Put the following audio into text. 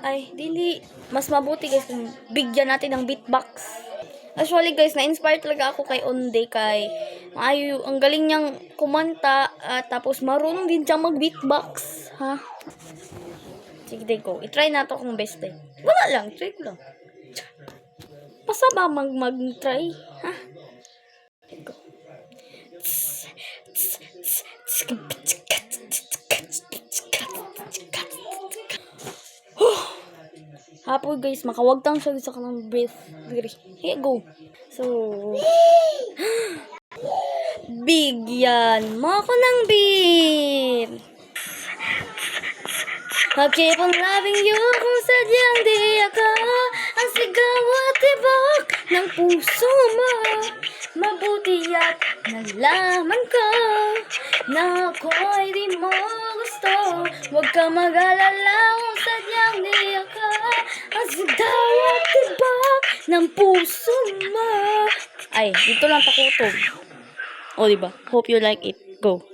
Ay, dili. Mas mabuti guys kung bigyan natin ng beatbox. Actually guys, na-inspire talaga ako kay Onde kay maayo, ang galing niyang kumanta tapos marunong din siyang mag-beatbox, ha? Sige, go. I-try na to kung best eh. Wala lang, try ko lang. Basta ba mag-try, ha? Go. Hapo guys, makawagtang siya sa kanang breath. Here, go. So, bigyan mo ako ng beat. I'll keep on loving you kung sadyang di ako ang sigaw at tibok ng puso mo. Mabuti at nalaman ko na ako'y di mo gusto. Huwag ka mag-alala kung sadyang di ako ang sigaw at tibok ng puso mo. Ay, dito lang takutog. O, diba? Hope you like it. Go.